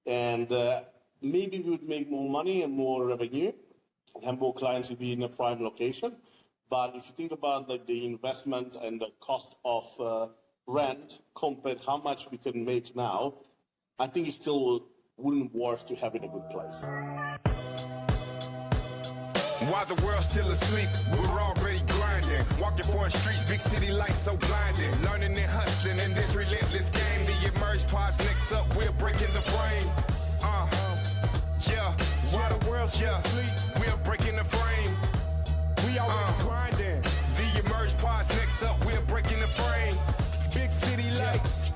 And maybe we would make more money and more revenue and have more clients if we in a prime location. But if you think about like the investment and the cost of rent compared how much we can make now, I think it still wouldn't worth to have it in a good place. While the world's still asleep, we're already grinding. Walking foreign streets, big city lights so blinding. Learning and hustling in this relentless game. The emerge pods next up, we're breaking the frame. While the world's still asleep, we're breaking the frame. We already grinding. The emerge pods next up, we're breaking the frame. Big city lights,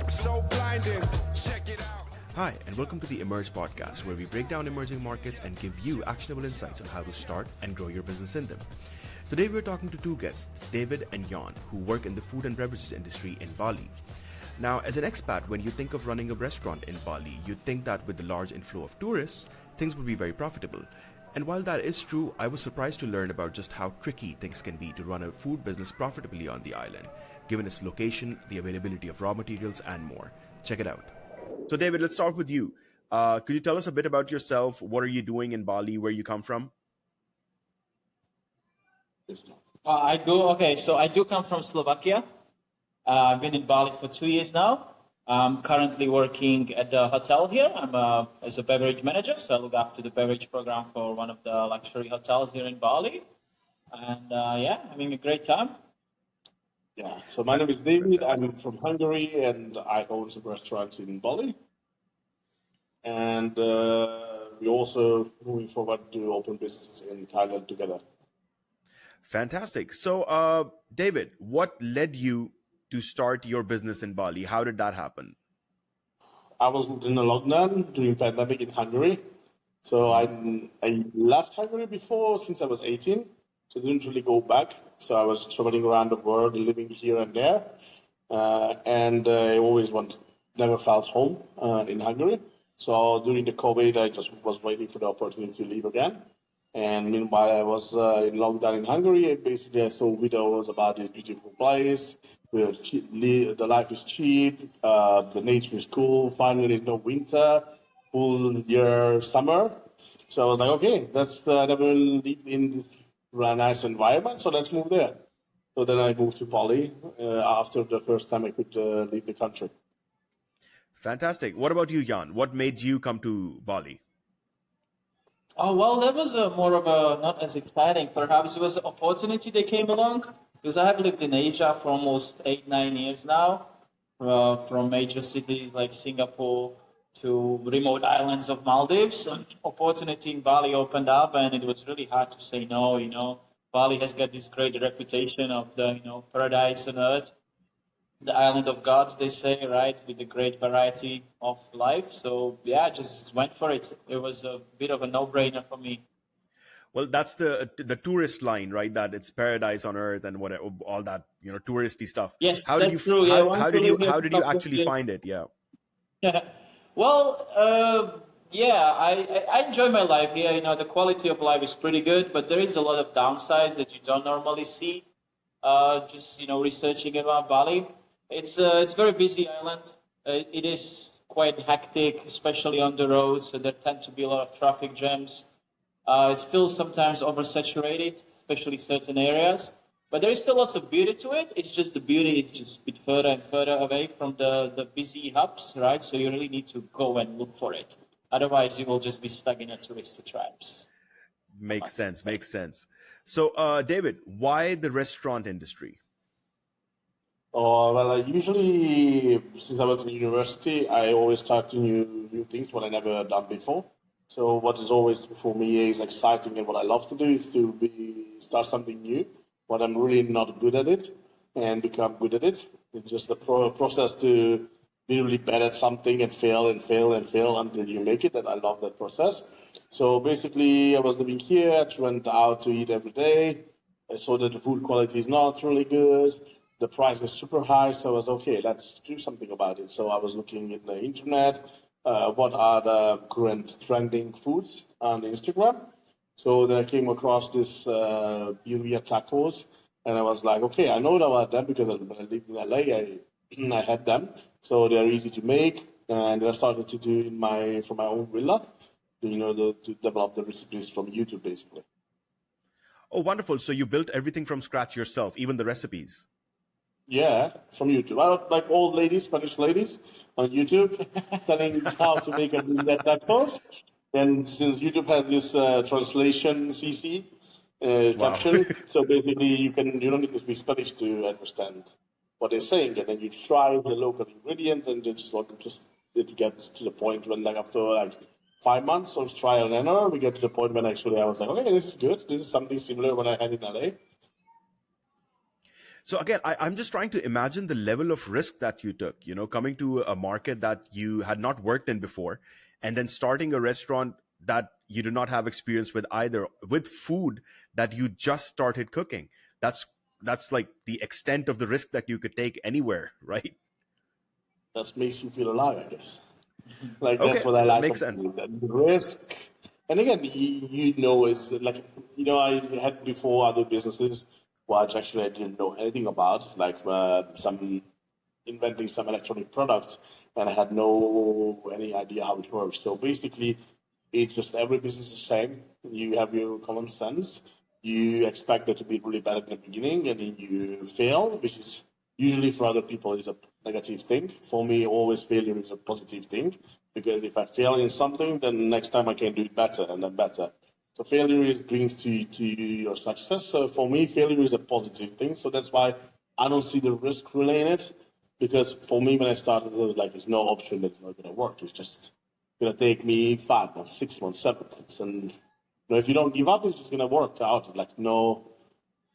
so blinding. Check it out. Hi, and welcome to the Emerge podcast, where we break down emerging markets and give you actionable insights on how to start and grow your business in them. Today, we're talking to two guests, David and Jan, who work in the food and beverages industry in Bali. Now, as an expat, when you think of running a restaurant in Bali, you'd think that with the large inflow of tourists, things would be very profitable. And while that is true, I was surprised to learn about just how tricky things can be to run a food business profitably on the island, given its location, the availability of raw materials, and more. Check it out. So David, let's start with you. Could you tell us a bit about yourself? What are you doing in Bali? Where you come from? So I do come from Slovakia. I've been in Bali for 2 years now. I'm currently working at the hotel here. I'm as a beverage manager, so I look after the beverage program for one of the luxury hotels here in Bali. And having a great time. Yeah, so my name is David. I'm from Hungary and I own some restaurants in Bali. And we're also moving forward to open businesses in Thailand together. Fantastic. So, David, what led you to start your business in Bali? How did that happen? I was in a lockdown during pandemic in Hungary. So I left Hungary before since I was 18. So I didn't really go back. So I was traveling around the world, living here and there. And I always never felt home in Hungary. So during the COVID, I just was waiting for the opportunity to leave again. And meanwhile, I was in lockdown in Hungary. And basically, I saw videos about this beautiful place. Where the life is cheap, the nature is cool. Finally, there's no winter, full year summer. So I was like, okay, let's never live in this nice environment, so let's move there. So then I moved to Bali after the first time I could leave the country. Fantastic. What about you, Jan? What made you come to Bali? Oh, well, that was more of a, not as exciting. Perhaps it was an opportunity that came along. Because I have lived in Asia for almost 8-9 years now, from major cities like Singapore to remote islands of Maldives. An opportunity in Bali opened up, and it was really hard to say no. You know, Bali has got this great reputation of the paradise on earth, the island of gods, they say, right, with a great variety of life. So yeah, I just went for it. It was a bit of a no-brainer for me. Well, that's the tourist line, right? That it's paradise on earth and whatever, all that touristy stuff. Yes, how did you true. how did you actually find it? Yeah. Well, I enjoy my life here. The quality of life is pretty good, but there is a lot of downsides that you don't normally see. Researching about Bali, it's a very busy island. It is quite hectic, especially on the roads. So there tend to be a lot of traffic jams. It feels sometimes oversaturated, especially certain areas. But there is still lots of beauty to it. It's just the beauty is just a bit further and further away from the busy hubs, right? So you really need to go and look for it. Otherwise, you will just be stuck in a touristy traps. Makes sense. So, David, why the restaurant industry? Usually, since I was in university, I always start new things what I never done before. So what is always for me is exciting and what I love to do is to start something new. But I'm really not good at it and become good at it. It's just the process to be really bad at something and fail until you make it. And I love that process. So basically, I was living here. I went out to eat every day. I saw that the food quality is not really good. The price is super high. So I was okay. Let's do something about it. So I was looking in the internet. What are the current trending foods on Instagram? So then I came across this birria tacos, and I was like, okay, I know about them because when I lived in LA, I had them. So they're easy to make. and I started to do from my own villa, to develop the recipes from YouTube, basically. Oh, wonderful. So you built everything from scratch yourself, even the recipes. Yeah, from YouTube. Like old ladies, Spanish ladies on YouTube, telling how to make a that tacos. And since YouTube has this translation CC caption, so basically you don't need to speak Spanish to understand what they're saying, and then you try the local ingredients, and just it gets to the point when, like, after like 5 months of trial and error, we get to the point when actually I was like, okay, this is good. This is something similar when I had in LA. So again, I'm just trying to imagine the level of risk that you took, coming to a market that you had not worked in before, and then starting a restaurant that you do not have experience with either, with food that you just started cooking. That's like the extent of the risk that you could take anywhere, right? That makes you feel alive, I guess. Like, Okay, that's what I like. that makes sense. The risk. And again, is like, I had before other businesses, which actually I didn't know anything about, like inventing some electronic products, and I had any idea how it works. So basically, it's just every business is the same. You have your common sense. You expect it to be really bad at the beginning, and then you fail, which is usually for other people is a negative thing. For me, always failure is a positive thing, because if I fail in something, then next time I can do it better and then better. So failure brings to your success. So for me, failure is a positive thing. So that's why I don't see the risk related, because for me, when I started, it was like, there's no option that's not going to work. It's just going to take me 5 months, 6 months, 7 months. And if you don't give up, it's just going to work out. It's like, no,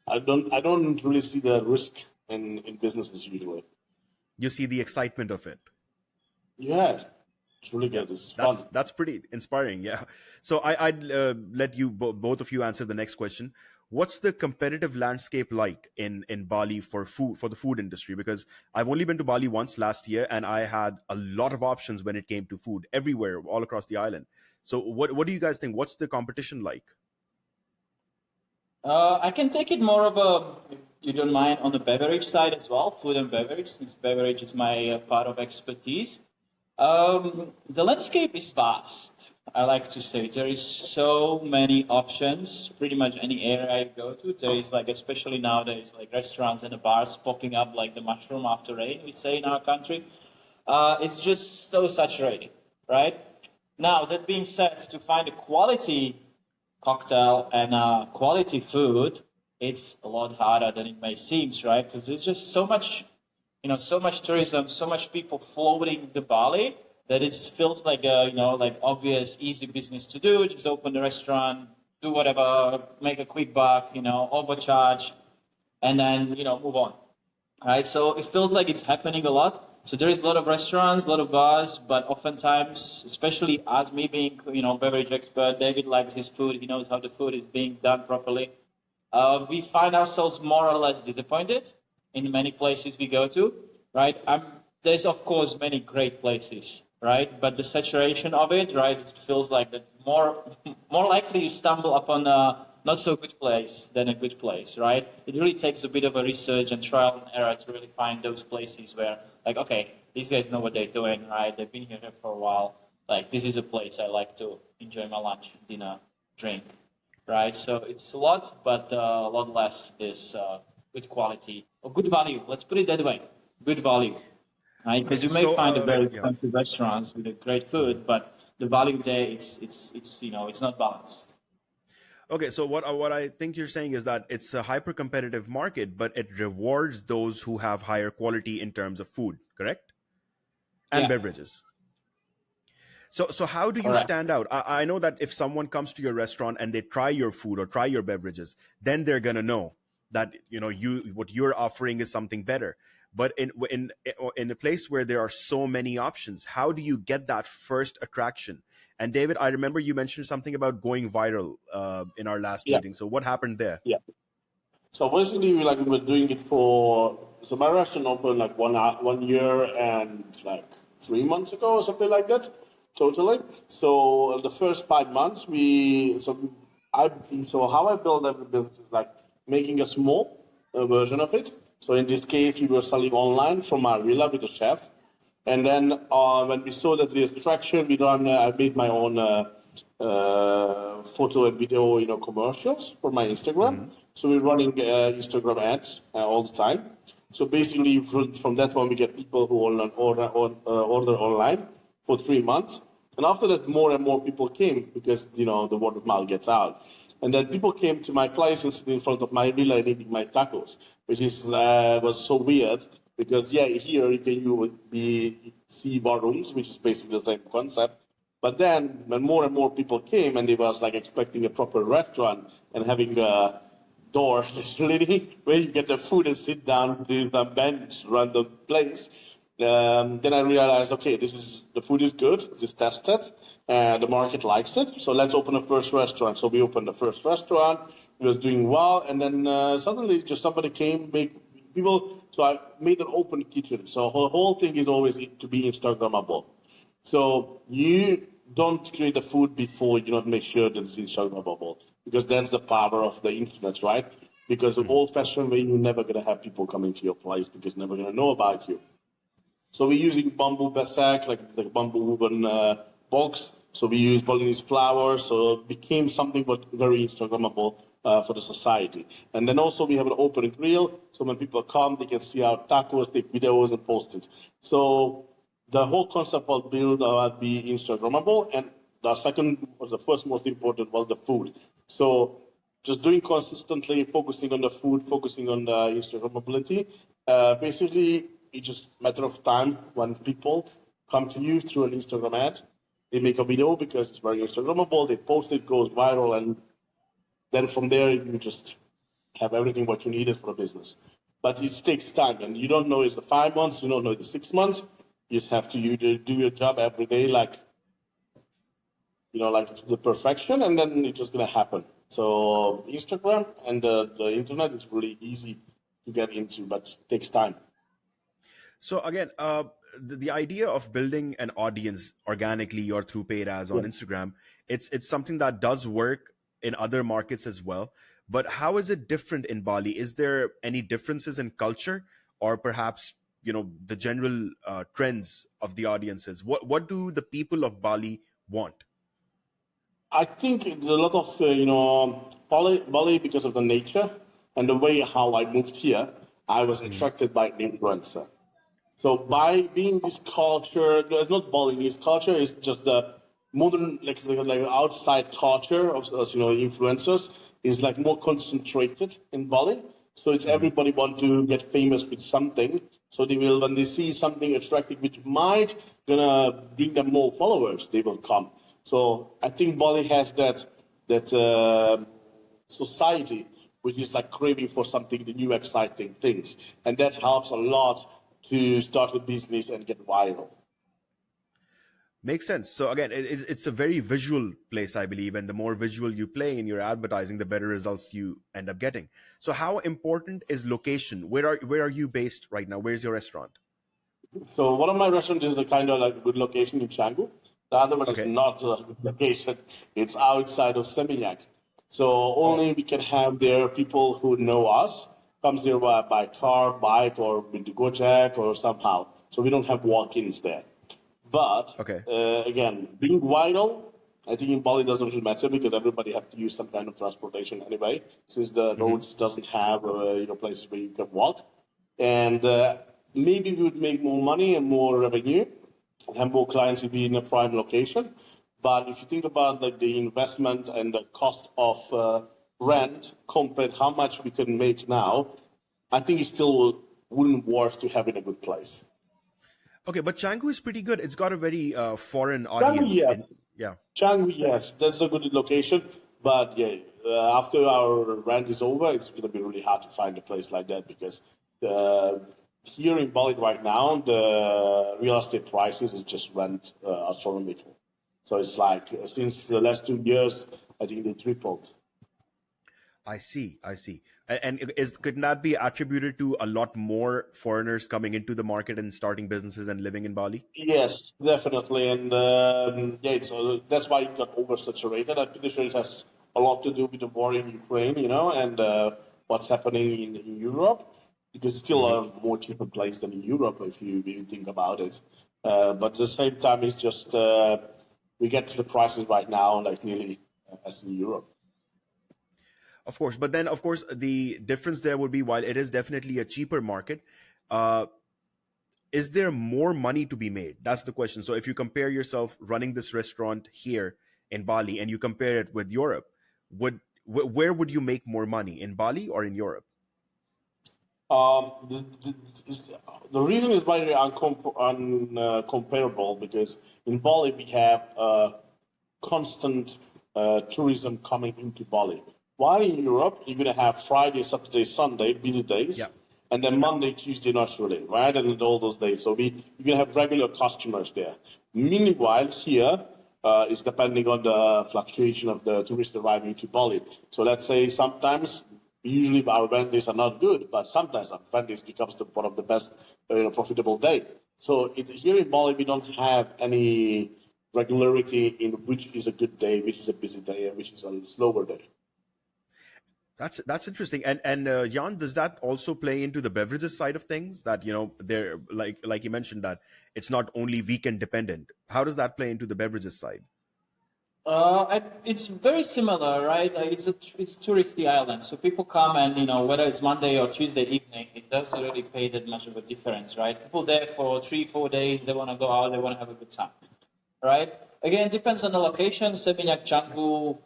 I don't really see the risk in businesses usually. You see the excitement of it. Yeah. It's really good. It's fun. That's pretty inspiring. Yeah. So I'd let you both of you answer the next question. What's the competitive landscape like in Bali for the food industry? Because I've only been to Bali once last year, and I had a lot of options when it came to food everywhere, all across the island. So what do you guys think? What's the competition like? I can take it more of if you don't mind, on the beverage side as well, food and beverage, since beverage is my part of expertise. The landscape is vast. I like to say there is so many options. Pretty much any area I go to, there is, like, especially nowadays, like restaurants and bars popping up like the mushroom after rain, we say in our country. It's just so saturated, right? Now, that being said, to find a quality cocktail and quality food, it's a lot harder than it may seem, right? Because there's just so much, so much tourism, so much people floating to Bali, that it feels like like obvious, easy business to do. Just open the restaurant, do whatever, make a quick buck, overcharge, and then, move on. Right? So it feels like it's happening a lot. So there is a lot of restaurants, a lot of bars, but oftentimes, especially as me being, beverage expert, David likes his food. He knows how the food is being done properly. We find ourselves more or less disappointed in many places we go to, right? There's, of course, many great places, right? But the saturation of it, right, it feels like that more likely you stumble upon a not so good place than a good place, right? It really takes a bit of a research and trial and error to really find those places where, like, okay, these guys know what they're doing, right? They've been here for a while. Like, this is a place I like to enjoy my lunch, dinner, drink, right? So it's a lot, but a lot less is good quality or good value. Let's put it that way, good value, right? Because you may find a very expensive restaurants with a great food, but the value there, it's not balanced. Okay, so what I think you're saying is that it's a hyper-competitive market, but it rewards those who have higher quality in terms of food, correct? And beverages. So how do you stand out? I know that if someone comes to your restaurant and they try your food or try your beverages, then they're gonna know that what you're offering is something better. But in a place where there are so many options, how do you get that first attraction? And David, I remember you mentioned something about going viral in our last meeting. So what happened there? Yeah. So basically, we were doing it so my restaurant opened like 1 year and like 3 months ago or something like that, totally. So the first 5 months, how I build every business is like making a small version of it. So in this case, we were selling online from our villa with a chef. And then when we saw that there's traction, I made my own photo and video, commercials for my Instagram. So we're running Instagram ads all the time. So basically, from that one, we get people who order online for 3 months. And after that, more and more people came because, the word of mouth gets out. And then people came to my place and sit in front of my villa and eating my tacos, which was so weird because, here you can see bar rooms, which is basically the same concept. But then when more and more people came and they was like expecting a proper restaurant and having a door literally where you get the food and sit down to the bench, run the place, then I realized, okay, the food is good, it's tested, the market likes it, so let's open a first restaurant. So we opened the first restaurant, we was doing well, and then suddenly just somebody came, so I made an open kitchen. So the whole thing is always to be Instagrammable. So you don't create the food before you don't make sure that it's Instagrammable, because that's the power of the internet, right? Because the old-fashioned way, you're never going to have people coming to your place because they're never going to know about you. So we're using bamboo besak, like the bamboo woven box. So we use Balinese flour. So it became something but very Instagrammable for the society. And then also we have an open grill. So when people come, they can see our tacos, take videos, and post it. So the whole concept was built to be Instagrammable. And the first most important was the food. So just doing consistently, focusing on the food, focusing on the Instagrammability, basically, it's just a matter of time when people come to you through an Instagram ad. They make a video because it's very Instagrammable. They post it, goes viral, and then from there you just have everything what you needed for a business. But it takes time, and you don't know it's the 5 months, you don't know it's the 6 months. You just have to do your job every day, like the perfection, and then it's just gonna happen. So Instagram and the internet is really easy to get into, but it takes time. So again, the idea of building an audience organically or through paid ads on Instagram, it's something that does work in other markets as well. But how is it different in Bali? Is there any differences in culture, or perhaps the general trends of the audiences? What do the people of Bali want? I think there's a lot of Bali because of the nature and the way how I moved here. I was attracted by the influencer. So by being this culture, it's not Balinese culture, it's just the modern, like outside culture of influencers is like more concentrated in Bali. So it's everybody want to get famous with something. So they will, when they see something attractive which might gonna bring them more followers, they will come. So I think Bali has that society which is like craving for something, the new exciting things, and that helps a lot to start a business and get viral. Makes sense. So again, it's a very visual place, I believe, and the more visual you play in your advertising, the better results you end up getting. So how important is location? Where are you based right now? Where's your restaurant? So one of my restaurants is the kind of like a good location in Canggu. The other one is not a good location. It's outside of Seminyak. So only we can have there people who know us, comes there by car, bike, or with the Jurecka or somehow. So we don't have walk-ins there. But again, being viral, I think in Bali doesn't really matter because everybody has to use some kind of transportation anyway, since the roads doesn't have places where you can walk. And maybe we would make more money and more revenue, have more clients if we're in a prime location. But if you think about like the investment and the cost of rent compared how much we can make now, I think it still wouldn't worth to have in a good place. Okay, but Canggu is pretty good. It's got a very foreign audience. Canggu, yes. Canggu, yes, that's a good location. But after our rent is over, it's going to be really hard to find a place like that because here in Bali right now, the real estate prices is just went astronomical. So it's like since the last 2 years, I think they tripled. I see. And could that be attributed to a lot more foreigners coming into the market and starting businesses and living in Bali? Yes, definitely. And that's why it got oversaturated. I'm pretty sure it has a lot to do with the war in Ukraine, and what's happening in Europe, because it's still a more cheaper place than in Europe if you think about it. But at the same time, it's just we get to the prices right now like nearly as in Europe. Of course, but then of course the difference there would be, while it is definitely a cheaper market, is there more money to be made? That's the question. So if you compare yourself running this restaurant here in Bali and you compare it with Europe, where would you make more money, in Bali or in Europe? The reason is very uncomparable because in Bali we have constant tourism coming into Bali. While in Europe, you're going to have Friday, Saturday, Sunday, busy days, and then Monday, Tuesday, not really, right? And all those days. So you're going to have regular customers there. Meanwhile, here, it's depending on the fluctuation of the tourists arriving to Bali. So let's say sometimes, usually our Wednesdays are not good, but sometimes our Wednesdays becomes one of the best profitable day. So here in Bali, we don't have any regularity in which is a good day, which is a busy day, and which is a slower day. That's interesting. And Jan, does that also play into the beverages side of things? That they're like you mentioned that it's not only weekend dependent. How does that play into the beverages side? It's very similar, right? Like it's touristy island, so people come and whether it's Monday or Tuesday evening, it doesn't really pay that much of a difference, right? People there for 3-4 days, they want to go out, they want to have a good time, right? Again, it depends on the location. Seminyak, Canggu,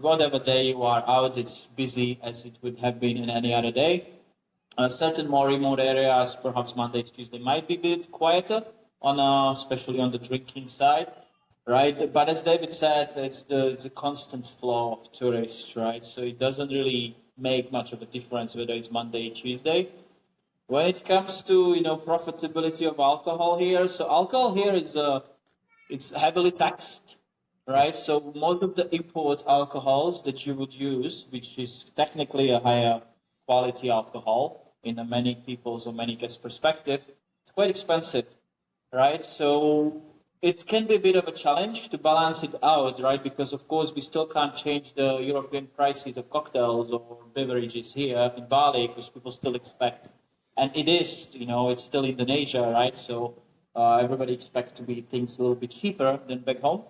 whatever day you are out, it's busy as it would have been in any other day. Certain more remote areas, perhaps Monday to Tuesday, might be a bit quieter, especially on the drinking side, right? But as David said, it's a constant flow of tourists, right? So it doesn't really make much of a difference whether it's Monday, Tuesday. When it comes to profitability of alcohol here, so alcohol here is it's heavily taxed. Right, so most of the import alcohols that you would use, which is technically a higher quality alcohol in many people's or many guests' perspective, it's quite expensive, right? So it can be a bit of a challenge to balance it out, right? Because of course we still can't change the European prices of cocktails or beverages here in Bali because people still expect, and it is, it's still Indonesia, right? So everybody expects to be things a little bit cheaper than back home.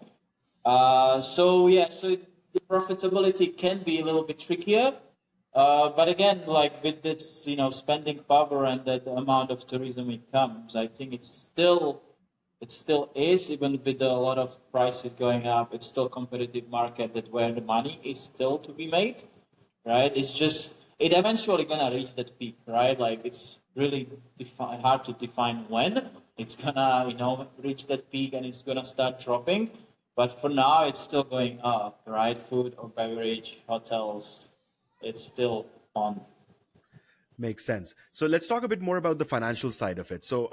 So the profitability can be a little bit trickier, but again, like with its spending power and the amount of tourism it comes, I think it still is, even with a lot of prices going up, it's still a competitive market where the money is still to be made, right? It's just it eventually gonna reach that peak, right? Like it's really hard to define when it's gonna reach that peak and it's gonna start dropping. But for now, it's still going up, right? Food or beverage, hotels, it's still on. Makes sense. So let's talk a bit more about the financial side of it. So,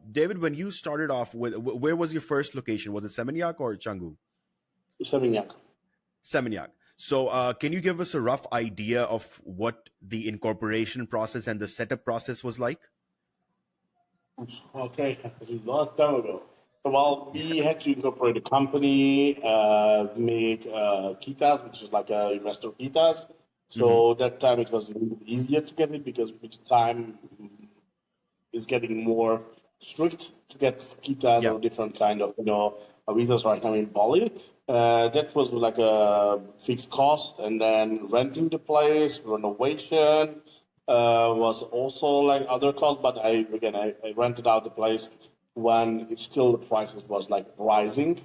David, when you started off where was your first location? Was it Seminyak or Canggu? Seminyak. Seminyak. So can you give us a rough idea of what the incorporation process and the setup process was like? Okay, a long time ago. Well, we had to incorporate a company, make kitas, which is like a investor kitas. So that time it was a little bit easier to get it because with time is getting more strict to get kitas or different kind of visas right now in Bali. That was like a fixed cost, and then renting the place, renovation was also like other costs. But I rented out the place when it's still the prices was like rising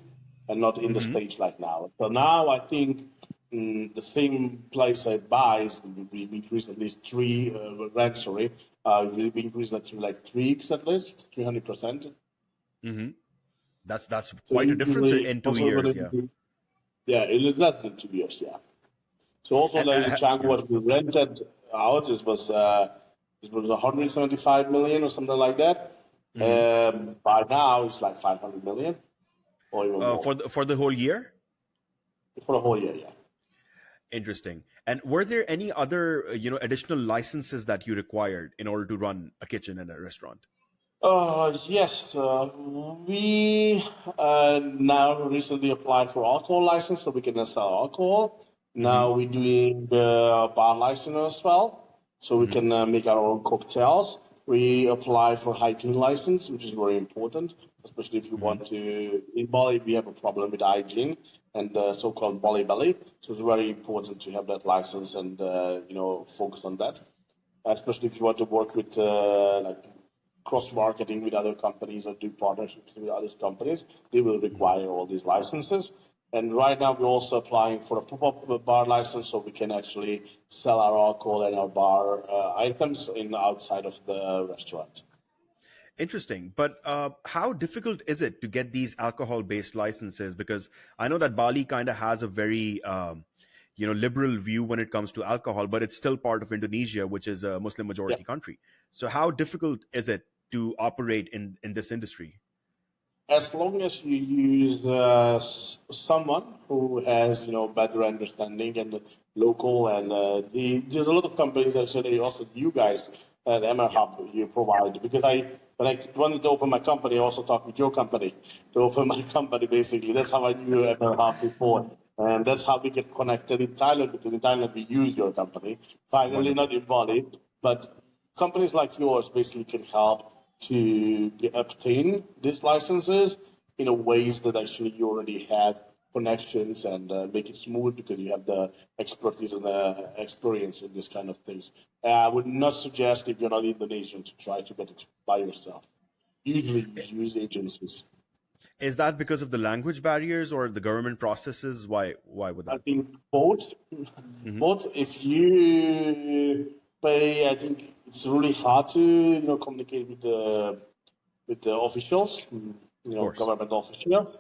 and not in the stage like now. So now I think the same place I buy we increased at least we increased that to like 3x at least, 300%. That's quite a difference in 2 years, Yeah, it is less than 2 years, yeah. So also the Canggu what we rented out it was 175 million or something like that. By now it's like 500 million or even more. For the whole year? For the whole year, yeah. Interesting. And were there any other additional licenses that you required in order to run a kitchen and a restaurant? Yes, we now recently applied for alcohol license so we can sell alcohol. Now we're doing the bar license as well, so we can make our own cocktails. we apply for hygiene license, which is very important, especially if you want to. In Bali, we have a problem with hygiene and so-called Bali belly, so it's very important to have that license and focus on that, especially if you want to work with like cross-marketing with other companies or do partnerships with other companies. They will require all these licenses. And right now, we're also applying for a pop-up bar license, so we can actually sell our alcohol and our bar items outside of the restaurant. Interesting. But how difficult is it to get these alcohol-based licenses? Because I know that Bali kind of has a very liberal view when it comes to alcohol, but it's still part of Indonesia, which is a Muslim majority country. So how difficult is it to operate in this industry? As long as you use someone who has better understanding and local, and there's a lot of companies actually also you guys at MR Hub you provide, because when I wanted to open my company, I also talked with your company to open my company. Basically, that's how I knew MR Hub before, and that's how we get connected in Thailand, because in Thailand we use your company. Finally, not in Bali, but companies like yours basically can help to obtain these licenses in a ways that actually you already have connections and make it smooth, because you have the expertise and the experience in this kind of things. I would not suggest, if you're not Indonesian, to try to get it by yourself. Usually you use agencies. Is that because of the language barriers or the government processes? Why would that? I think both. Both. If you pay, I think it's really hard to communicate with the officials, government officials,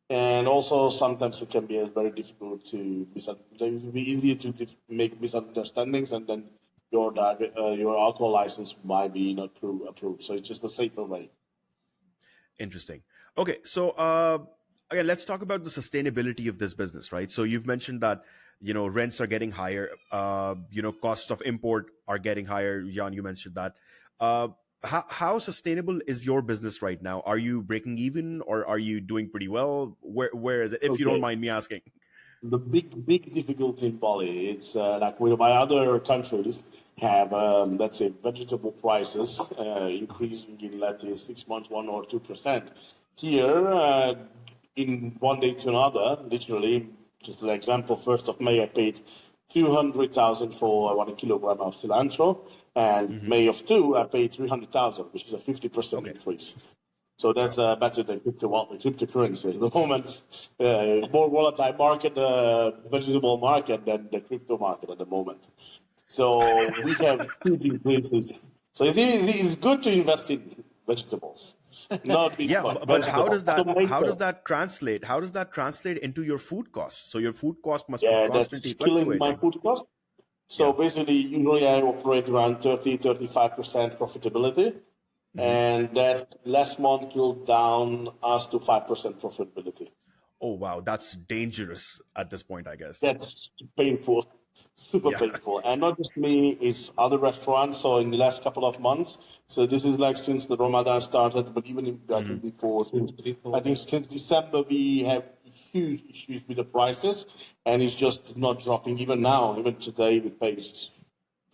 and also sometimes it can be very difficult to it can be easier to make misunderstandings, and then your alcohol license might be not approved. So it's just a safer way. Interesting. Okay, so again, let's talk about the sustainability of this business, right? So you've mentioned that rents are getting higher, costs of import are getting higher. Jan, you mentioned that. How sustainable is your business right now? Are you breaking even, or are you doing pretty well? Where is it, if you don't mind me asking? The big difficulty in Bali, it's like with my other countries have, let's say, vegetable prices increasing in, let's say, 6 months, 1 or 2%. Here, in one day to another, literally, just an example, 1st of May, I paid 200,000 for 1 kilogram of cilantro, and May of 2, I paid 300,000, which is a 50% increase. So that's better than cryptocurrency at the moment. More volatile market, vegetable market than the crypto market at the moment. So we have huge increases. So it's good to invest in vegetables. Not Bitcoin. But how does that translate? How does that translate into your food costs? So your food cost must be constantly fluctuating. My food cost. So basically, usually I operate around 30-35% profitability, and that last month killed down us to 5% profitability. Oh wow, that's dangerous at this point, I guess. That's painful. Super painful. And not just me, it's other restaurants. So in the last couple of months, so this is like since the Ramadan started, but even I think before, I think since December, we have huge issues with the prices, and it's just not dropping. Even now, even today, we pay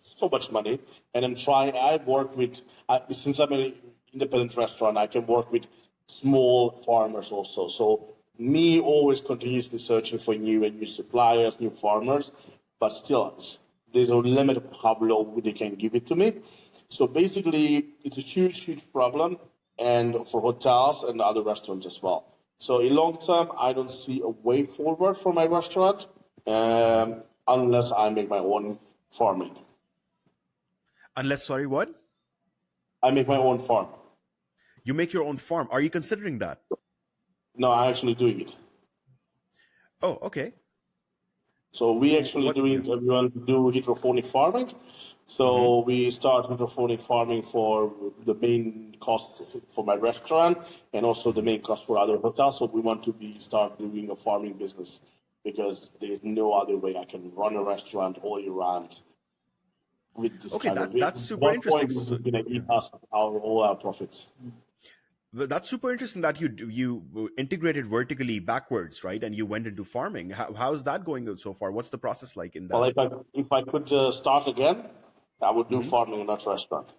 so much money. And I work with, since I'm an independent restaurant, I can work with small farmers also. So me always continuously searching for new suppliers, new farmers. But still, there's a limit of how low they can give it to me. So basically, it's a huge problem, and for hotels and other restaurants as well. So in long term, I don't see a way forward for my restaurant unless I make my own farming. Unless, sorry, what? I make my own farm. You make your own farm. Are you considering that? No, I'm actually doing it. Oh, okay. So we actually everyone do hydroponic farming. So we start hydroponic farming for the main cost for my restaurant and also the main cost for other hotels. So we want to start doing a farming business because there's no other way I can run a restaurant all year round with this kind of that's super interesting. It's going to eat us all our profits. That's super interesting that you integrated vertically backwards, right? And you went into farming. How's that going so far? What's the process like in that? Well, if I could start again, I would do farming in that restaurant.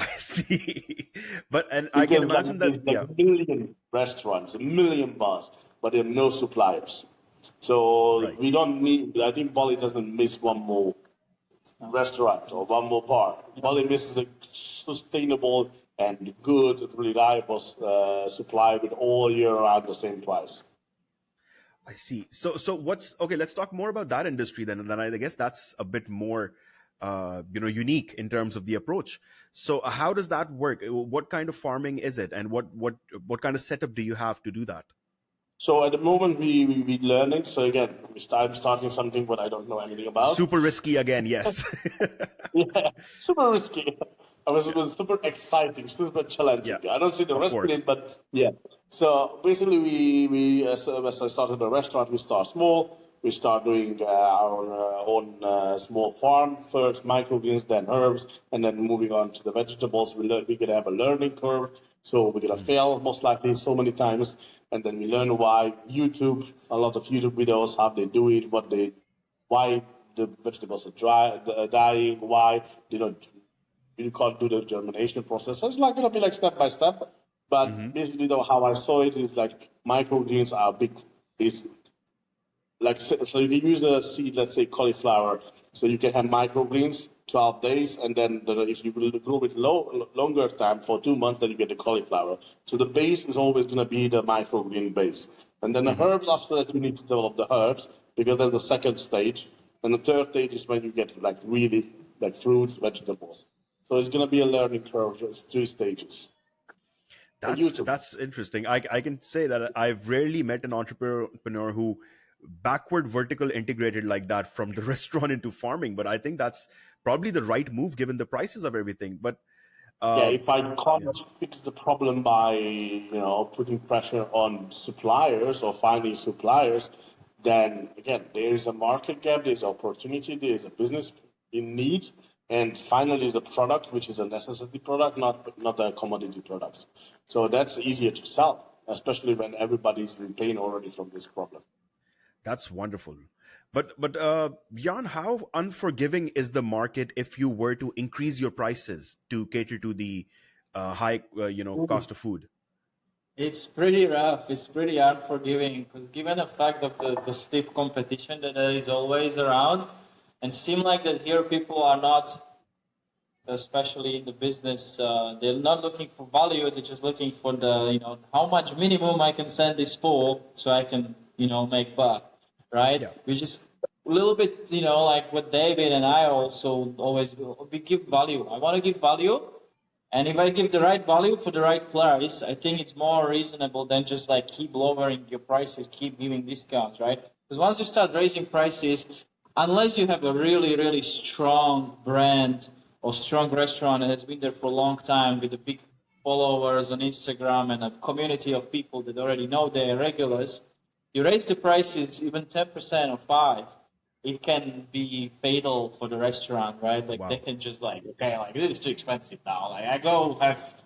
I see. But and I can Because like, imagine that, there's like yeah. a million restaurants, a million bars, but there are no suppliers. So Right. we don't need, I think Bali doesn't miss one more restaurant or one more bar. Bali misses a sustainable and good, reliable supply with all year round the same price. I see. So what's okay? Let's talk more about that industry then. And then I guess that's a bit more, unique in terms of the approach. So how does that work? What kind of farming is it, and what kind of setup do you have to do that? So at the moment we learning. So again, I'm starting something what I don't know anything about. Super risky again, yes. Yeah, super risky. It was super exciting, super challenging. Yeah, I don't see the of risk in course. it, but yeah. So basically, as I started a restaurant, we start small. We start doing our own small farm first, microgreens, then herbs, and then moving on to the vegetables. We're gonna have a learning curve, so we're gonna fail most likely so many times, and then we learn why YouTube, a lot of YouTube videos, how they do it, why the vegetables are dying, why they don't, you can't do the germination process. So it's like going to be like step by step. But basically, though, how I saw it is like microgreens are big. Is like so if you use a seed, let's say cauliflower, so you can have microgreens 12 days, and then if you will grow it longer time for 2 months, then you get the cauliflower. So the base is always going to be the microgreen base, and then the herbs after that you need to develop the herbs because that's the second stage, and the third stage is when you get like really like fruits, vegetables. So it's going to be a learning curve. It's 3 stages. On YouTube. That's interesting. I can say that I've rarely met an entrepreneur who backward vertical integrated like that from the restaurant into farming. But I think that's probably the right move given the prices of everything. But Yeah, if I can't fix the problem by putting pressure on suppliers or finding suppliers, then again there is a market gap, there's opportunity, there's a business in need, and finally is a product which is a necessity product, not a commodity product. So that's easier to sell, especially when everybody's in pain already from this problem. that's wonderful. But Jan, how unforgiving is the market if you were to increase your prices to cater to the high cost of food? It's pretty rough. It's pretty unforgiving because given the fact of the stiff competition that there is always around, and seem like that here people are not, especially in the business, they're not looking for value. They're just looking for how much minimum I can send this for so I can, make buck, right? Yeah. Which is a little bit, like what David and I also always, we give value. I want to give value. And if I give the right value for the right price, I think it's more reasonable than just like keep lowering your prices, keep giving discounts, right? Because once you start raising prices, unless you have a really, really strong brand or strong restaurant that's been there for a long time with the big followers on Instagram and a community of people that already know they're regulars, you raise the prices even 10% or 5%, it can be fatal for the restaurant, right? Like they can just okay, like this is too expensive now. Like I go have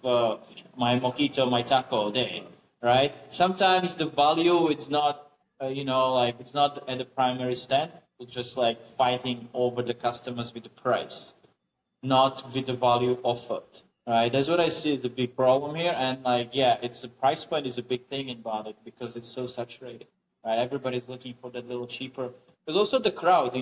my mojito, my taco a day, right? Sometimes the value it's not, it's not at the primary stand. It's just like fighting over the customers with the price, not with the value offered, right? That's what I see is the big problem here. And it's the price point is a big thing in Bali because it's so saturated, right? Everybody's looking for that little cheaper. There's also the crowd,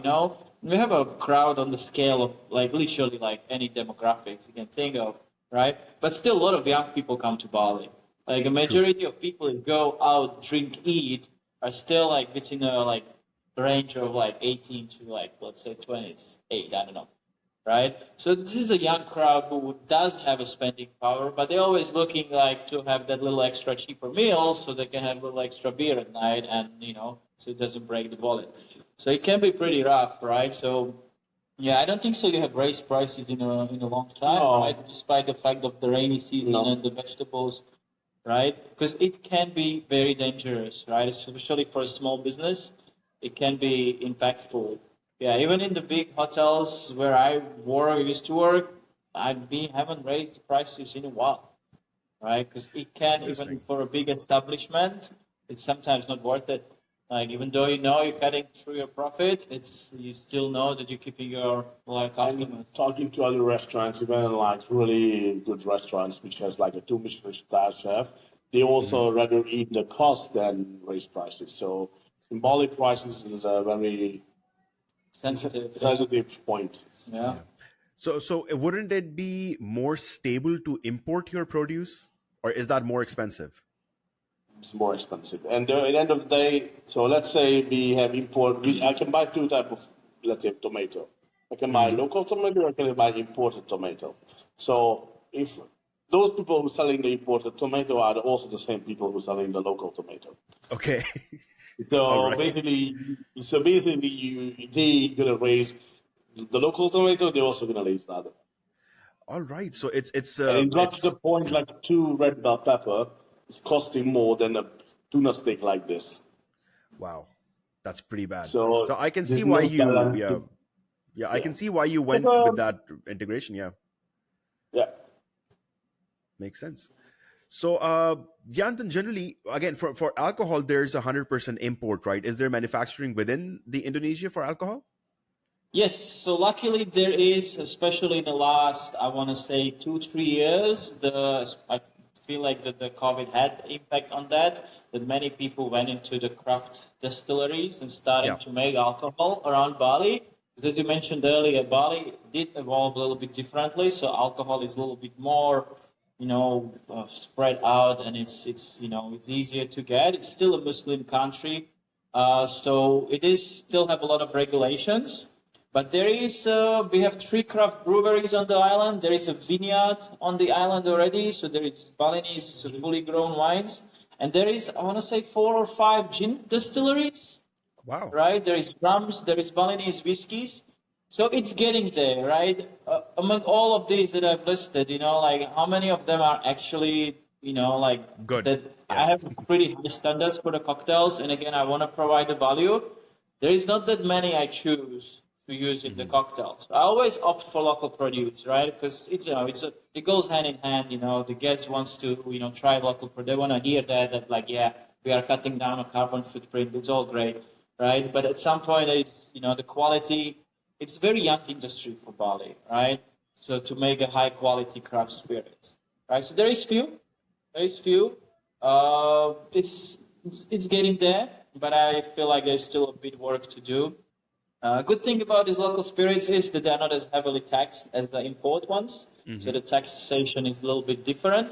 we have a crowd on the scale of literally any demographics you can think of, right? But still a lot of young people come to Bali. Like a majority of people that go out, drink, eat are still within a range of 18 to let's say 28, I don't know, right? So this is a young crowd who does have a spending power, but they're always looking to have that little extra cheaper meal so they can have a little extra beer at night and, so it doesn't break the wallet. So it can be pretty rough, right? So, yeah, I don't think so. You have raised prices in a long time, right? Despite the fact of the rainy season and the vegetables, right? Because it can be very dangerous, right? Especially for a small business, it can be impactful. Yeah, even in the big hotels where I used to work, haven't raised the prices in a while, right? Because it can, even for a big establishment, it's sometimes not worth it. Like even though you know you're cutting through your profit, you still know that you're keeping your customers. And talking to other restaurants, even like really good restaurants, which has like a 2 Michelin star chef, they also rather eat the cost than raise prices. So in Bali, prices is a very sensitive point. Yeah. So wouldn't it be more stable to import your produce, or is that more expensive? It's more expensive. And at the end of the day, so let's say we have I can buy two types of, let's say, tomato. I can buy local tomato, or I can buy imported tomato. So if those people who are selling the imported tomato are also the same people who are selling the local tomato. Okay. So right. basically, they gonna raise the local tomato. They're also gonna raise the other. All right. So it's And it's not to the point like 2 red bell pepper is costing more than a tuna steak like this. wow, that's pretty bad. So So I can there's see why no you balance. I can see why you went But, with that integration. Yeah, yeah. makes sense. So Yantan, generally, again, for alcohol, there's 100% import, right? Is there manufacturing within the Indonesia for alcohol? Yes, so luckily there is, especially in the last, I want to say 2-3 years, I feel like that the COVID had impact on that many people went into the craft distilleries and starting to make alcohol around Bali. Because as you mentioned earlier, Bali did evolve a little bit differently, so alcohol is a little bit more, spread out, and it's easier to get. It's still a Muslim country, so it is still have a lot of regulations. But there is, we have 3 craft breweries on the island. There is a vineyard on the island already. So there is Balinese fully grown wines. And there is, I want to say, 4 or 5 gin distilleries. Wow. Right? There is rums, there is Balinese whiskeys. So it's getting there, right? Among all of these that I've listed, how many of them are actually, Good. That I have pretty high standards for the cocktails. And again, I want to provide the value. There is not that many I choose to use in the cocktails. I always opt for local produce, right? Because it goes hand in hand. The guest wants to try local produce. They want to hear that we are cutting down on carbon footprint. It's all great, right? But at some point, it's the quality. It's a very young industry for Bali, right? So to make a high quality craft spirits, right? So there is few. It's getting there, but I feel like there's still a bit work to do. Good thing about these local spirits is that they're not as heavily taxed as the import ones. So the taxation is a little bit different.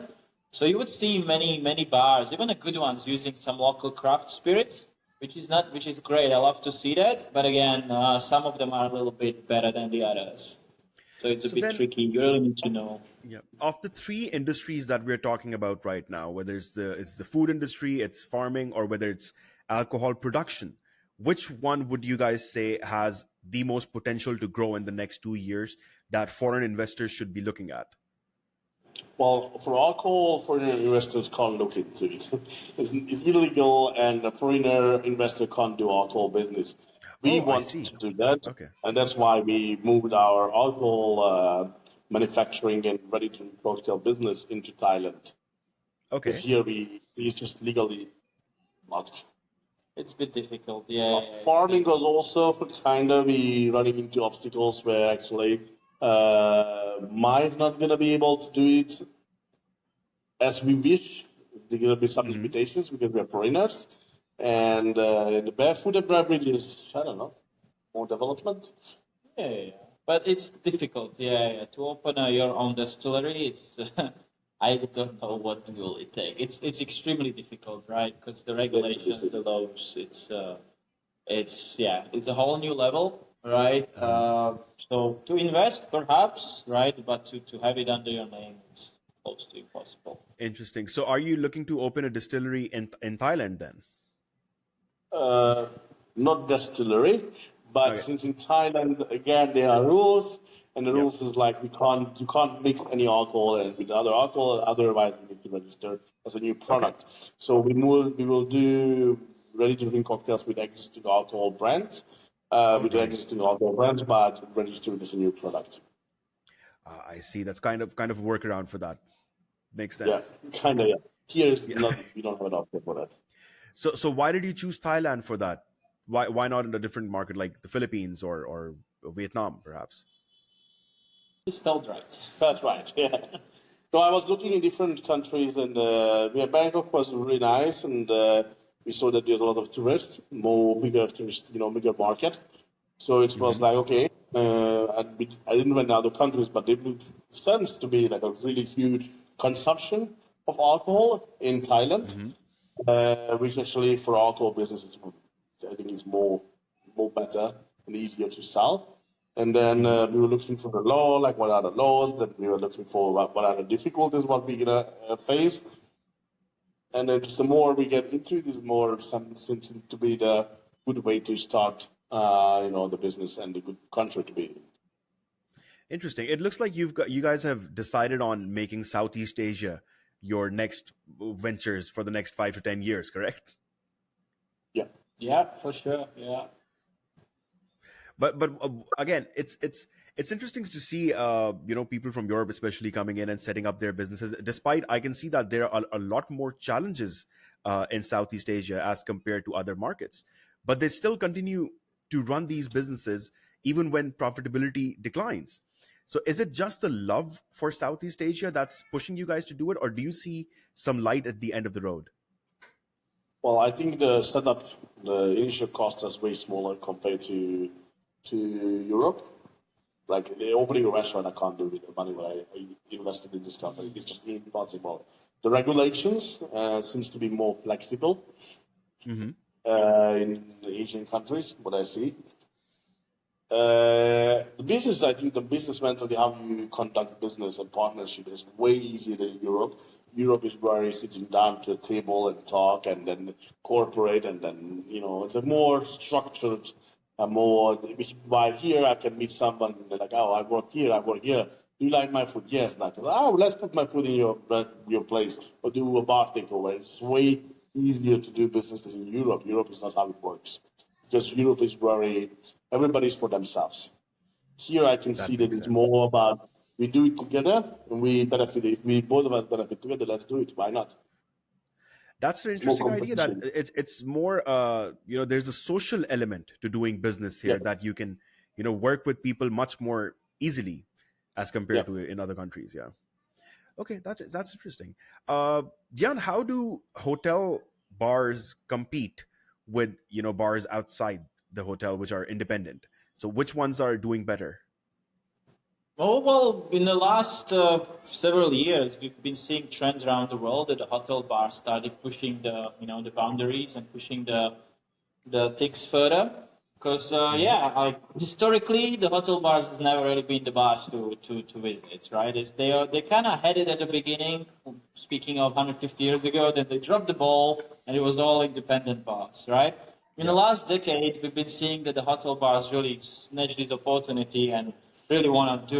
So you would see many bars, even the good ones, using some local craft spirits, which is great. I love to see that. But again, some of them are a little bit better than the others. So it's a bit tricky. You really need to know. Yeah. Of the 3 industries that we're talking about right now, whether it's the food industry, it's farming, or whether it's alcohol production, which one would you guys say has the most potential to grow in the next 2 years that foreign investors should be looking at? Well, for alcohol, foreign investors can't look into it. It's illegal, and a foreigner investor can't do alcohol business. We want to do that, and that's why we moved our alcohol manufacturing and ready-to-drink cocktail business into Thailand. Okay. Because here it's just legally locked. It's a bit difficult, yeah. Farming was also kind of running into obstacles where actually might not going to be able to do it as we wish. There are going to be some limitations because we're foreigners. And the food and beverage is, I don't know, more development. Yeah. But it's difficult, to open your own distillery. It's I don't know what will it take. It's extremely difficult, right? Because the regulations, the laws, it's a whole new level, right? So to invest, perhaps, right? But to have it under your name is close to impossible. Interesting. So are you looking to open a distillery in Thailand then? Not distillery, but since in Thailand, again, there are rules. And the rules is like you can't mix any alcohol with other alcohol, otherwise you need to register as a new product. Okay. So we will do ready-to-drink cocktails with existing alcohol brands, but register it as a new product. I see. That's kind of a workaround for that. Makes sense. Yeah, kind of. Yeah. Here is not. We don't have an option for that. So why did you choose Thailand for that? Why not in a different market like the Philippines or Vietnam, perhaps? It's felt right. That's right. Yeah. So I was looking in different countries, and yeah, Bangkok was really nice, and we saw that there's a lot of tourists, bigger tourist, bigger market. So it was like okay, I didn't went to other countries, but it seems to be like a really huge consumption of alcohol in Thailand, which actually for alcohol business is, I think, is more better and easier to sell. And then we were looking for the law, like what are the laws, then we were looking for what are the difficulties, what we're going to face. And then just the more we get into it, the more seems to be the good way to start, the business and the good country to be in. Interesting. It looks like you guys have decided on making Southeast Asia your next ventures for the next 5 to 10 years, correct? Yeah. Yeah, for sure. Yeah. But again, it's interesting to see people from Europe especially coming in and setting up their businesses. Despite I can see that there are a lot more challenges in Southeast Asia as compared to other markets, but they still continue to run these businesses even when profitability declines. So is it just the love for Southeast Asia that's pushing you guys to do it, or do you see some light at the end of the road? Well, I think the setup, the initial cost is way smaller compared to Europe. Like opening a restaurant, I can't do with the money that I invested in this company. It's just impossible. The regulations seems to be more flexible in Asian countries. What I see, the business, I think the business mentality, how you conduct business and partnership is way easier than Europe. Europe is very sitting down to a table and talk and then cooperate, and then it's a more structured. While here I can meet someone and they're like, oh, I work here. Do you like my food? Yes. Like, oh, let's put my food in your place or do a bar takeaway. It's way easier to do business than in Europe. Europe is not how it works because Europe is everybody's for themselves. Here I can see that it's more about we do it together and we benefit. If we both of us benefit together, let's do it. Why not? That's an interesting idea. That it's more, there's a social element to doing business here that you can, work with people much more easily as compared to in other countries. Yeah. Okay, that's interesting. Jan, how do hotel bars compete with bars outside the hotel, which are independent? So which ones are doing better? Well, in the last several years, we've been seeing trends around the world that the hotel bars started pushing the boundaries and pushing the things further. Because historically, the hotel bars has never really been the bars to visit, right? They kind of had it at the beginning. Speaking of 150 years ago, then they dropped the ball and it was all independent bars, right? In the last decade, we've been seeing that the hotel bars really snatched this opportunity and really want to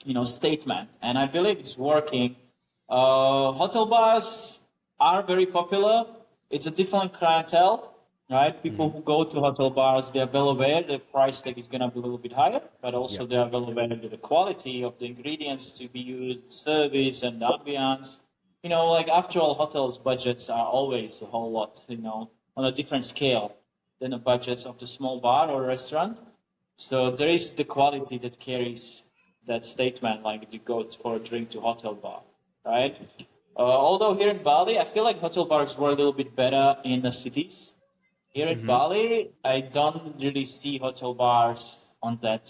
do a statement, and I believe it's working. Hotel bars are very popular. It's a different clientele, right? People who go to hotel bars, they are well aware the price tag is going to be a little bit higher, but also they are well aware that the quality of the ingredients to be used, service and the ambiance. Like after all, hotels budgets are always a whole lot, on a different scale than the budgets of the small bar or restaurant. So there is the quality that carries that statement, like you go for a drink to hotel bar, right? Although here in Bali, I feel like hotel bars were a little bit better in the cities. Here in Bali, I don't really see hotel bars on that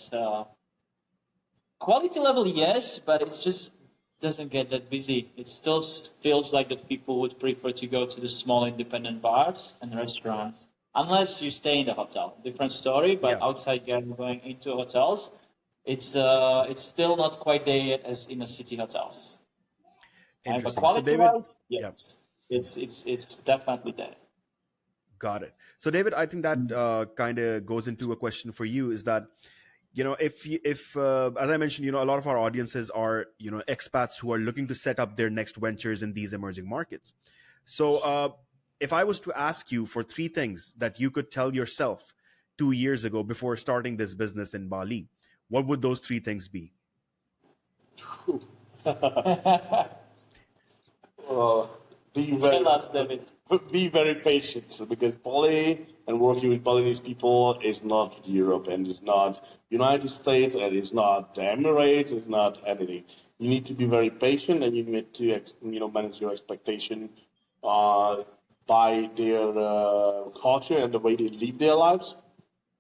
quality level, yes, but it just doesn't get that busy. It still feels like that people would prefer to go to the small independent bars and restaurants. Unless you stay in the hotel, different story. But outside going into hotels, it's still not quite there yet as in the city hotels. But quality-wise, yes, it's definitely there. Got it. So David, I think that kind of goes into a question for you. Is that if as I mentioned, a lot of our audiences are expats who are looking to set up their next ventures in these emerging markets. So if I was to ask you for 3 things that you could tell yourself 2 years ago before starting this business in Bali, what would those 3 things be? Tell us, David. be very patient because Bali and working with Balinese people is not Europe and is not United States and is not the Emirates, it's not anything. You need to be very patient and you need to manage your expectation by their culture and the way they live their lives.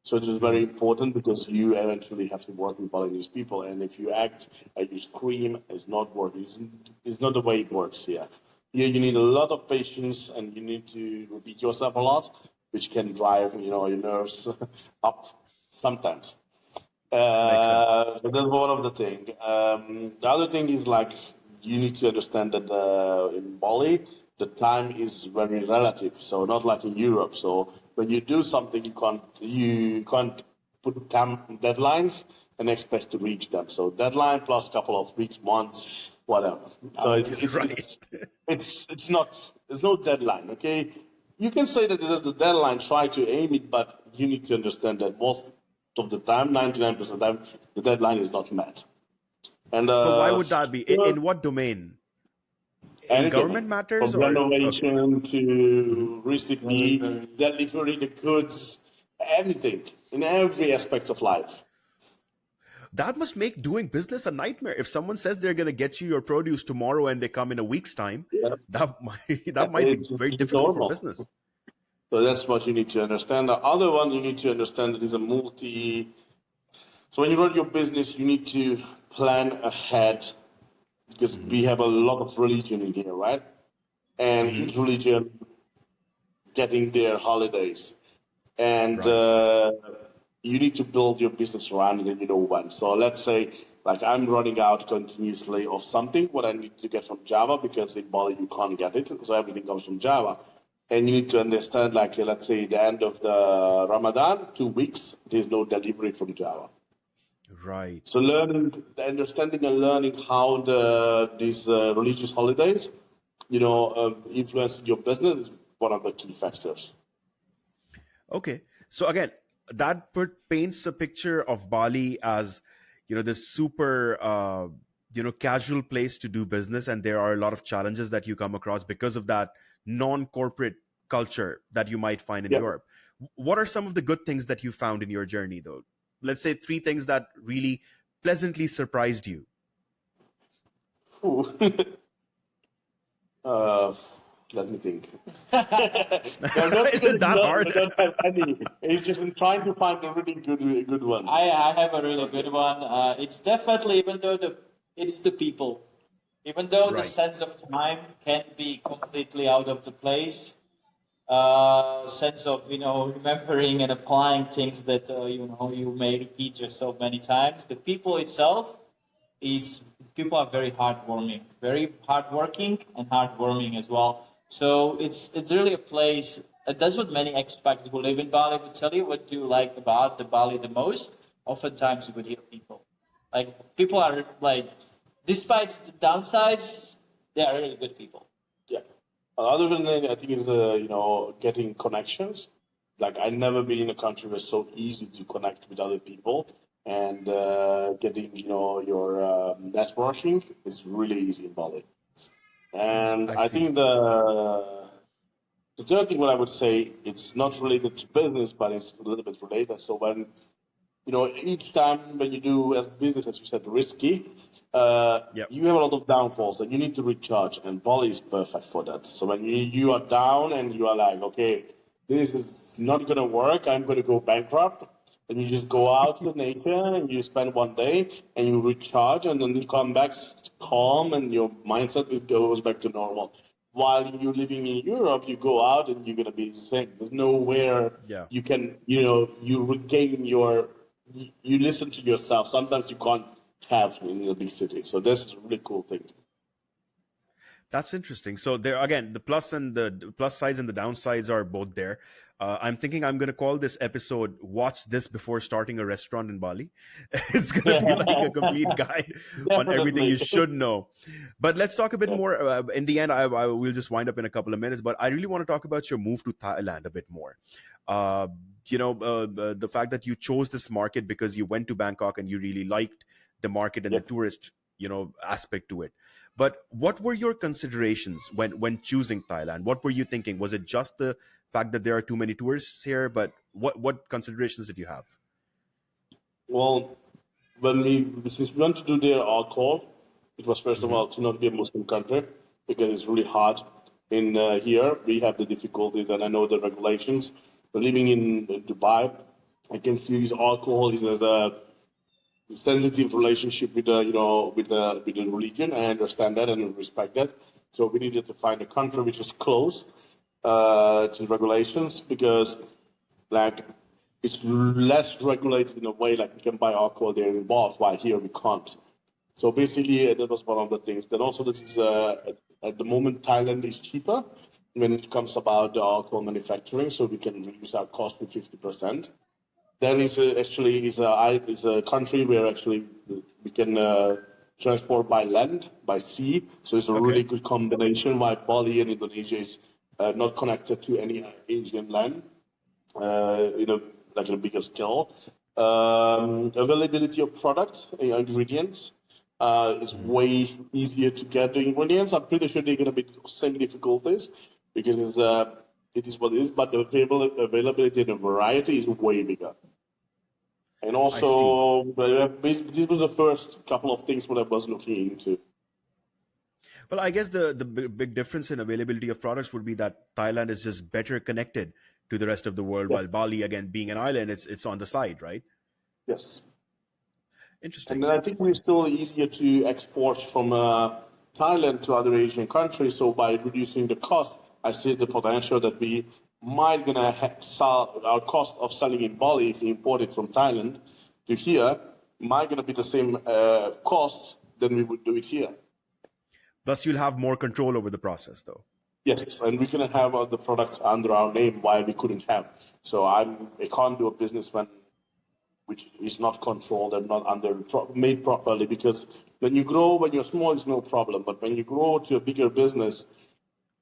So it is very important because you eventually have to work with Balinese people, and if you act and you scream, it's not working. It's not the way it works here. Here you need a lot of patience, and you need to repeat yourself a lot, which can drive your nerves up sometimes. So that's one of the things. The other thing is you need to understand that in Bali the time is very relative, so not like in Europe. So when you do something, you can't put deadlines and expect to reach them. So deadline plus a couple of weeks, months, whatever. So it's not, there's no deadline. Okay, you can say that there's the deadline, try to aim it, but you need to understand that most of the time, 99% of the time, the deadline is not met. And but why would that be? In what domain? In government matters, from renovation to recipe, delivery, the goods, anything in every aspect of life. That must make doing business a nightmare. If someone says they're going to get you your produce tomorrow and they come in a week's time, that might be very difficult for business. So that's what you need to understand. The other one you need to understand that is a multi. So when you run your business, you need to plan ahead. Because we have a lot of religion in here, right? And each religion getting their holidays. And you need to build your business around it and you know when. So let's say, I'm running out continuously of something, what I need to get from Java, because in Bali you can't get it. So everything comes from Java. And you need to understand, let's say, the end of the Ramadan, 2 weeks, there's no delivery from Java. Right. So understanding and learning how these religious holidays, influence your business is one of the key factors. Okay. So again, that paints a picture of Bali as, this super, casual place to do business. And there are a lot of challenges that you come across because of that non-corporate culture that you might find in Europe. What are some of the good things that you found in your journey, though? Let's say 3 things that really pleasantly surprised you. Let me think. Is it that hard? I don't have any. It's just been trying to find a really good one. I have a really good one. It's definitely, even though it's the people. Even though the sense of time can be completely out of the place, sense of remembering and applying things that you may repeat yourself many times. The people itself, people are very hardworking and hardworking as well. So it's really a place. That's what many expats who live in Bali would tell you. What do you like about the Bali the most? Oftentimes you would hear people. People are despite the downsides, they are really good people. Yeah. Other than that, I think is getting connections. I've never been in a country where it's so easy to connect with other people, and getting your networking is really easy in Bali. And I think the third thing, what I would say, it's not related to business, but it's a little bit related. So when each time when you do as business, as you said, risky. You have a lot of downfalls and you need to recharge, and Bali is perfect for that. So when you are down and you are okay, this is not going to work, I'm going to go bankrupt, and you just go out to nature and you spend 1 day and you recharge, and then you come back calm and your mindset goes back to normal. While you're living in Europe, you go out and you're going to be the same. There's nowhere you can, you regain you listen to yourself. Sometimes you can't have in a big city. So this is a really cool thing. That's interesting. So there again, the plus sides and the downsides are both there. I'm thinking I'm going to call this episode "Watch This Before Starting a Restaurant in Bali." It's going to be a complete guide on everything you should know. But let's talk a bit more. In the end, I will just wind up in a couple of minutes. But I really want to talk about your move to Thailand a bit more. The fact that you chose this market because you went to Bangkok and you really liked the market and the tourist, aspect to it. But what were your considerations when choosing Thailand? What were you thinking? Was it just the fact that there are too many tourists here? But what considerations did you have? Well, since we want to do their alcohol, it was first of all to not be a Muslim country because it's really hard. In here, we have the difficulties, and I know the regulations. But living in Dubai, I can see this alcohol is a sensitive relationship with the religion. I understand that and I respect that. So we needed to find a country which is close to regulations because, like, it's less regulated in a way. Like we can buy alcohol there in bulk, while here we can't. So basically, that was one of the things. Then also, this is at the moment Thailand is cheaper when it comes about the alcohol manufacturing, so we can reduce our cost to 50%. Then is a country where actually we can transport by land, by sea. So it's a really good combination. Why Bali and Indonesia is not connected to any Asian land, like a bigger scale. Availability of products, ingredients. Is way easier to get the ingredients. I'm pretty sure they're going to be the same difficulties because it is what it is, but the availability and the variety is way bigger. And also, this was the first couple of things what I was looking into. Well, I guess the big difference in availability of products would be that Thailand is just better connected to the rest of the world, while Bali, again, being an island, it's on the side, right? Yes. Interesting. And then I think we're still easier to export from Thailand to other Asian countries. So by reducing the cost, I see the potential that we might gonna sell our cost of selling in Bali if we import it from Thailand to here might gonna be the same cost than we would do it here. Thus, you'll have more control over the process, though. Yes, and we can have the products under our name while we couldn't have. So I can't do a business which is not controlled and not made properly, because when you're small, it's no problem. But when you grow to a bigger business,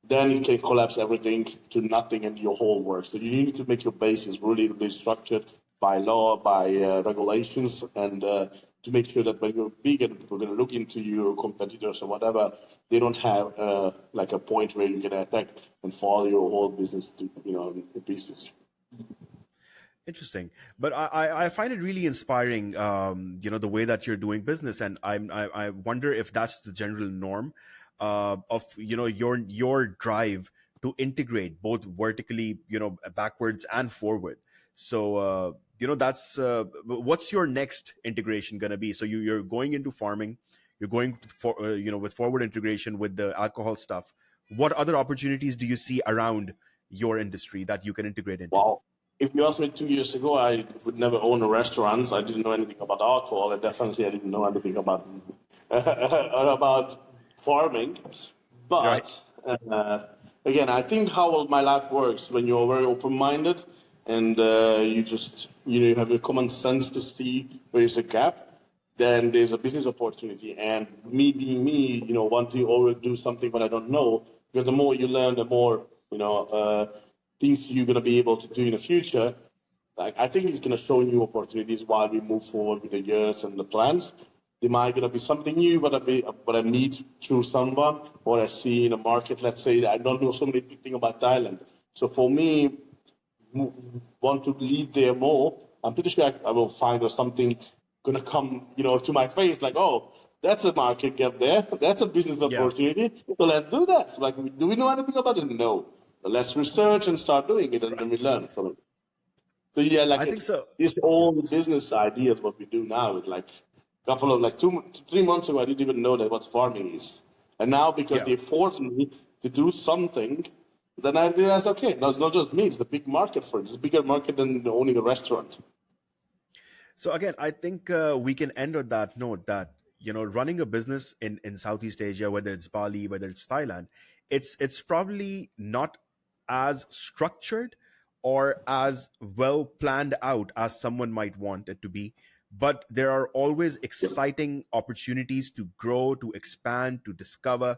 then it can collapse everything to nothing and your whole work. So you need to make your basis really, really structured by law, by regulations, and to make sure that when you're big and people are going to look into your competitors or whatever, they don't have like a point where you can attack and follow your whole business to in pieces. Interesting, but I find it really inspiring, the way that you're doing business, and I wonder if that's the general norm of your drive to integrate both vertically, backwards and forward. So that's what's your next integration gonna be? So you're going into farming, you're going for with forward integration with the alcohol stuff. What other opportunities do you see around your industry that you can integrate into? Wow. If you asked me 2 years ago, I would never own a restaurant. I didn't know anything about alcohol, and definitely I didn't know anything about farming. But again, I think how my life works when you're very open-minded and you have a common sense to see where is a gap, then there's a business opportunity. And me being me, wanting to always do something when I don't know, because the more you learn, the more things you're going to be able to do in the future. Like, I think it's going to show new opportunities while we move forward with the years and the plans. There might going to be something new, but I meet through someone or I see in a market. Let's say I don't know so many things about Thailand. So for me, want to live there more, I'm pretty sure I will find something going to come, to my face like, oh, that's a market gap there. That's a business opportunity. So let's do that. So like, do we know anything about it? No. Let's research and start doing it, and then we learn from it. So yeah, like I think so. This all business ideas, what we do now is like a couple of 2 to 3 months ago, I didn't even know that what farming is, and now because they forced me to do something, then I realized, okay, no, it's not just me; it's the big market for it. It's a bigger market than owning a restaurant. So again, I think we can end on that note that running a business in Southeast Asia, whether it's Bali, whether it's Thailand, it's probably not as structured or as well planned out as someone might want it to be, but there are always exciting opportunities to grow, to expand, to discover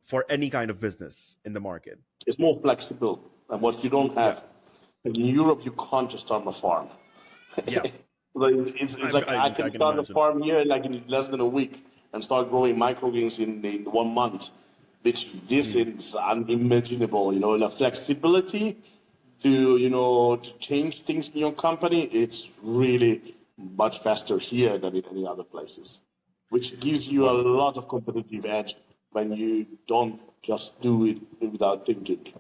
for any kind of business in the market. It's more flexible than what you don't have. In Europe, you can't just start a farm. Yeah. It's like I can start a farm here in less than a week. and start growing microgreens in 1 month, which this is unimaginable. The flexibility to change things in your company, it's really much faster here than in any other places, which gives you a lot of competitive edge when you don't just do it without thinking.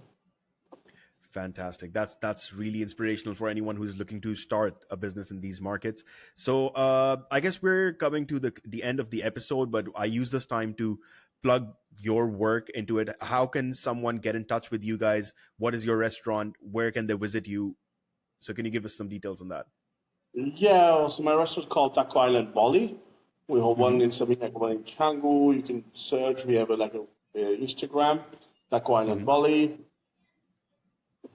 Fantastic. That's really inspirational for anyone who's looking to start a business in these markets. So I guess we're coming to the end of the episode, but I use this time to plug your work into it. How can someone get in touch with you guys? What is your restaurant? Where can they visit you? So can you give us some details on that? Yeah, so my restaurant is called Taco Island Bali. We have one in Sabinak, one in Canggu. You can search. We have a Instagram, Taco Island Bali.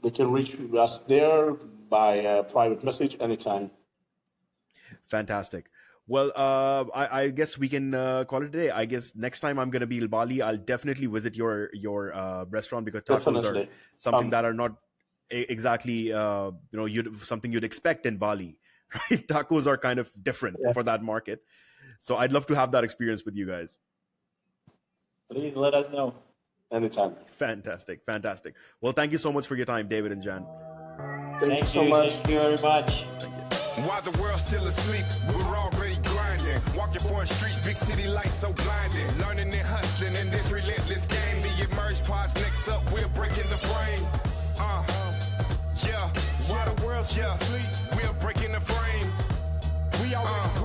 They can reach us there by private message anytime. Fantastic. Well, I guess we can call it a day. I guess next time I'm going to be in Bali, I'll definitely visit your restaurant, because tacos Definitely. are something that are not exactly something you'd expect in Bali, right? Tacos are kind of different for that market. So I'd love to have that experience with you guys. Please let us know. Anytime. Fantastic. Well, thank you so much for your time, David and Jan. Thank you so much. Thank you very much. While the world's still asleep, we're already grinding. Walking foreign streets, big city lights so blinding. Learning and hustling in this relentless game. The emerge pods next up, we're breaking the frame. Yeah. While the world's still asleep, we're breaking the frame. We already